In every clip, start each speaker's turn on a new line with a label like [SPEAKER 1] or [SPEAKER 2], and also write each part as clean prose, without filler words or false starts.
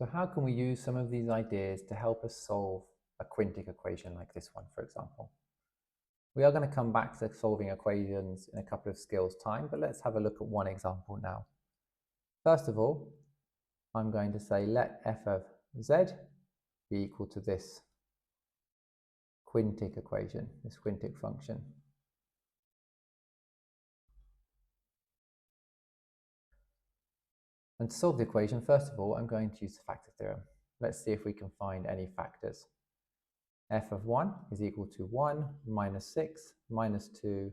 [SPEAKER 1] So how can we use some of these ideas to help us solve a quintic equation like this one, for example? We are going to come back to solving equations in a couple of skills time, but let's have a look at one example now. First of all, I'm going to say let f of z be equal to this quintic equation, this quintic function. And to solve the equation, first of all, I'm going to use the factor theorem. Let's see if we can find any factors. F of 1 is equal to 1 minus 6 minus 2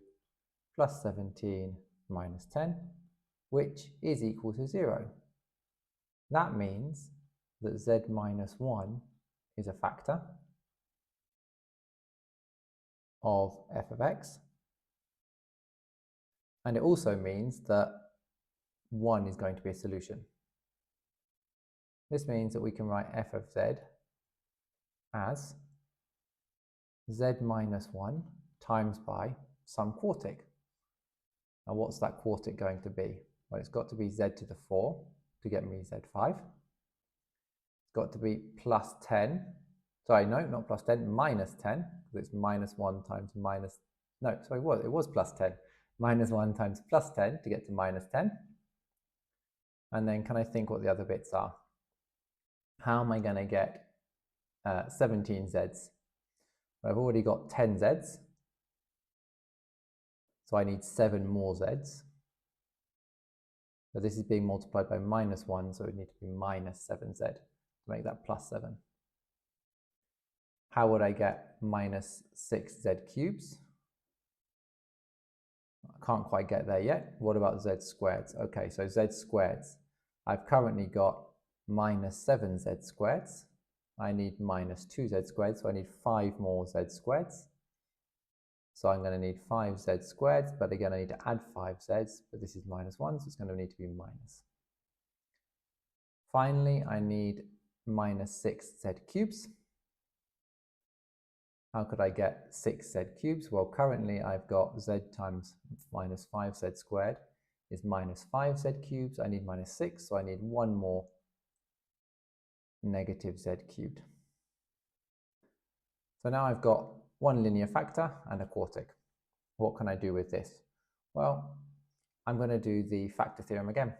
[SPEAKER 1] plus 17 minus 10, which is equal to 0. That means that z minus 1 is a factor of f of x, and it also means that 1 is going to be a solution. This means that we can write f of z as z minus 1 times by some quartic. Now what's that quartic going to be? Well, it's got to be z to the 4 to get me z5. It's got to be plus 10. Sorry, no, not plus 10, minus 10, because it's minus 1 times minus, no, sorry, it was plus 10. Minus 1 times plus 10 to get to minus 10. And then can I think what the other bits are? How am I going to get 17 z's? I've already got 10 z's, so I need 7 more z's. But this is being multiplied by minus 1, so it would need to be minus 7z to make that plus 7. How would I get minus 6z cubes? I can't quite get there yet. What about z squareds? Okay, so z squareds. I've currently got minus 7z squareds. I need minus 2z squared, so I need 5 more z squareds. So I'm going to need 5z squared, but again I need to add 5z's, but this is minus 1, so it's going to need to be minus. Finally, I need minus 6z cubes. How could I get 6z cubes? Well, currently I've got z times minus 5z squared is minus 5z cubes. I need minus 6, so I need 1 more negative z cubed. So now I've got one linear factor and a quartic. What can I do with this? Well, I'm going to do the factor theorem again,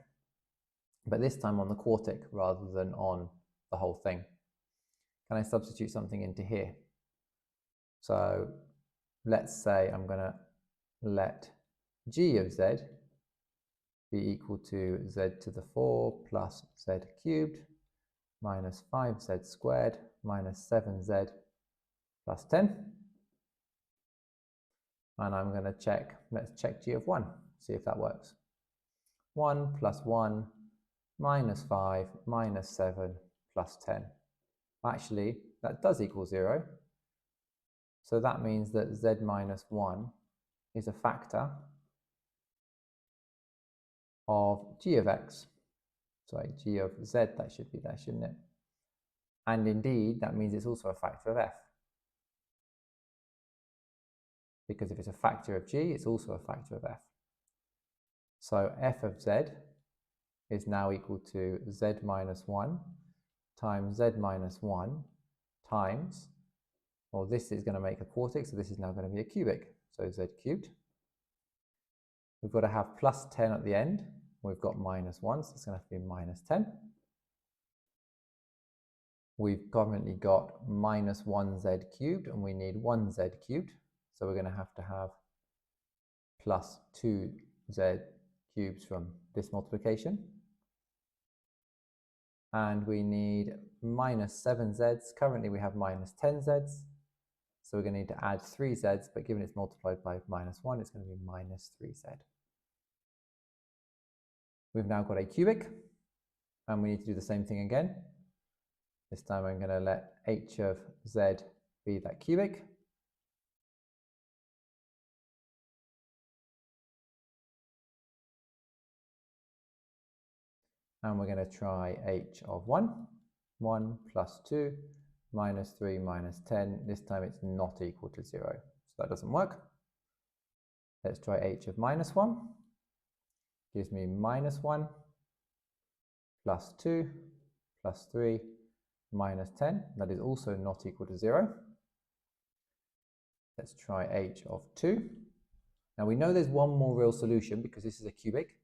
[SPEAKER 1] but this time on the quartic rather than on the whole thing. Can I substitute something into here? So let's say I'm going to let g of z be equal to z to the 4 plus z cubed minus 5z squared minus 7z plus 10. And I'm going to check, let's check g of 1, see if that works. 1 plus 1 minus 5 minus 7 plus 10. Actually, that does equal 0. So that means that z minus 1 is a factor of g of x. Sorry, g of z, that should be there, shouldn't it? And indeed, that means it's also a factor of f. Because if it's a factor of g, it's also a factor of f. So f of z is now equal to z minus 1 times z minus 1 times, well, this is going to make a quartic, so this is now going to be a cubic, so z cubed. We've got to have plus 10 at the end. We've got minus 1, so it's going to have to be minus 10. We've currently got minus 1z cubed, and we need 1z cubed. So we're going to have plus 2z cubes from this multiplication. And we need minus 7z's. Currently we have minus 10z's. So we're going to need to add 3z's, but given it's multiplied by minus 1, it's going to be minus 3z. We've now got a cubic, and we need to do the same thing again. This time I'm going to let h of z be that cubic. And we're going to try h of 1. 1 plus 2 minus 3 minus 10. This time it's not equal to 0, so that doesn't work. Let's try h of minus 1. Gives me minus 1 plus 2 plus 3 minus 10. That is also not equal to 0. Let's try h of 2. Now we know there's one more real solution because this is a cubic,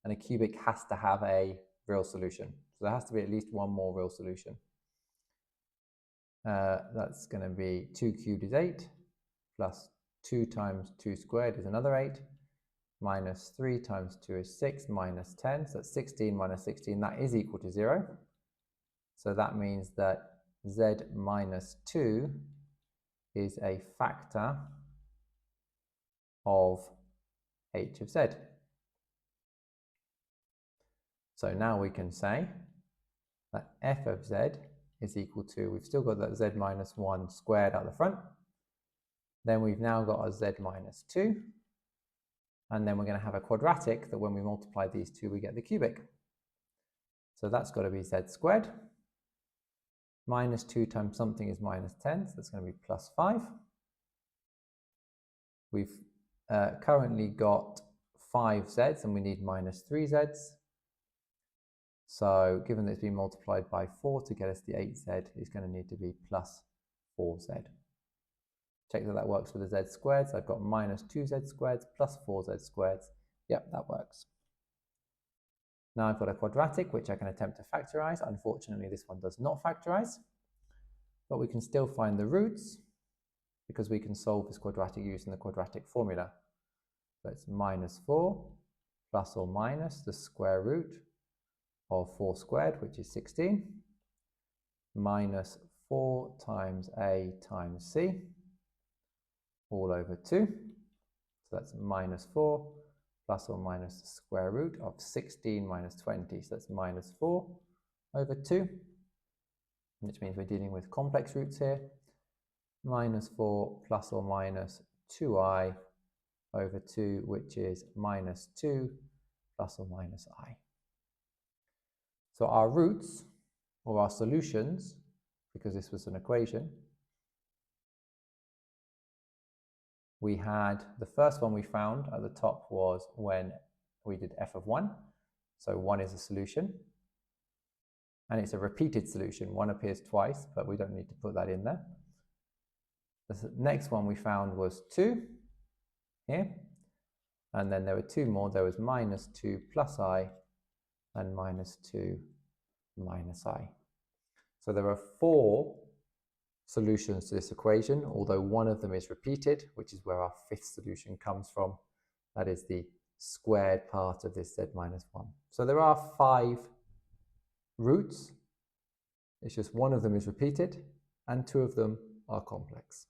[SPEAKER 1] and a cubic has to have a real solution. So there has to be at least one more real solution. That's going to be 2 cubed is 8, plus 2 times 2 squared is another 8, minus 3 times 2 is 6, minus 10, so that's 16 minus 16, that is equal to 0. So that means that z minus 2 is a factor of h of z. So now we can say that f of z is equal to, we've still got that z minus 1 squared out the front, then we've now got a z minus 2, and then we're going to have a quadratic that when we multiply these two we get the cubic. So that's got to be z squared. Minus 2 times something is minus 10, so that's going to be plus 5. We've currently got 5 z's and we need minus 3 z's. So given that it's been multiplied by 4 to get us the 8z, is going to need to be plus 4z. Check that that works with the z squared. So I've got minus 2z squared plus 4z squared. Yep, that works. Now I've got a quadratic which I can attempt to factorize. Unfortunately, this one does not factorize, but we can still find the roots because we can solve this quadratic using the quadratic formula. So it's minus 4 plus or minus the square root of 4 squared, which is 16, minus 4 times a times c, all over 2. So that's minus 4 plus or minus the square root of 16 minus 20. So that's minus 4 over 2, which means we're dealing with complex roots here. Minus 4 plus or minus 2i over 2, which is minus 2 plus or minus I. So our roots, or our solutions, because this was an equation, we had, the first one we found at the top was when we did f of 1. So 1 is a solution, and it's a repeated solution. 1 appears twice, but we don't need to put that in there. The next one we found was 2 here, and then there were 2 more. There was minus 2 plus I and minus 2 minus I. So there are 4 solutions to this equation, although one of them is repeated, which is where our 5th solution comes from. That is the squared part of this z minus 1. So there are 5 roots. It's just one of them is repeated and 2 of them are complex.